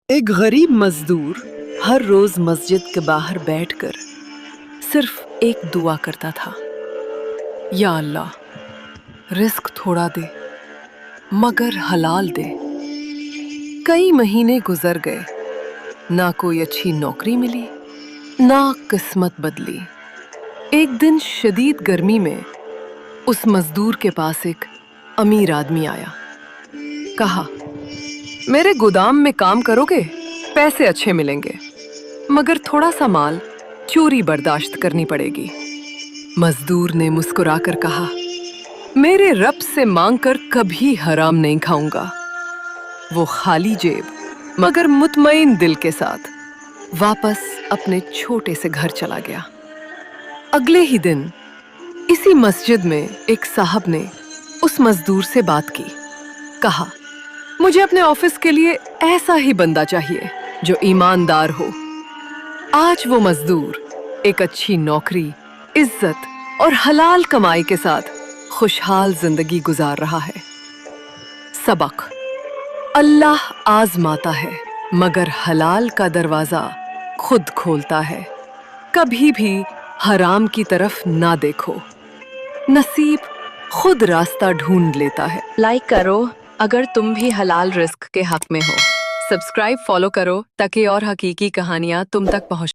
ایک غریب مزدور ہر روز مسجد کے باہر بیٹھ کر صرف ایک دعا کرتا تھا، یا اللہ رزق تھوڑا دے مگر حلال دے۔ کئی مہینے گزر گئے، نہ کوئی اچھی نوکری ملی نہ قسمت بدلی۔ ایک دن شدید گرمی میں اس مزدور کے پاس ایک امیر آدمی آیا، کہا میرے گودام میں کام کرو گے، پیسے اچھے ملیں گے، مگر تھوڑا سا مال چوری برداشت کرنی پڑے گی۔ مزدور نے مسکرا کر کہا میرے رب سے مانگ کر کبھی حرام نہیں کھاؤں گا۔ وہ خالی جیب مگر مطمئن دل کے ساتھ واپس اپنے چھوٹے سے گھر چلا گیا۔ اگلے ہی دن اسی مسجد میں ایک صاحب نے اس مزدور سے بات کی، کہا مجھے اپنے آفس کے لیے ایسا ہی بندہ چاہیے جو ایماندار ہو۔ آج وہ مزدور ایک اچھی نوکری، عزت اور حلال کمائی کے ساتھ خوشحال زندگی گزار رہا ہے۔ سبق: اللہ آزماتا ہے مگر حلال کا دروازہ خود کھولتا ہے۔ کبھی بھی حرام کی طرف نہ دیکھو، نصیب خود راستہ ڈھونڈ لیتا ہے۔ لائک کرو اگر تم بھی حلال رزق کے حق میں ہو۔ سبسکرائب فالو کرو تاکہ اور حقیقی کہانیاں تم تک پہنچ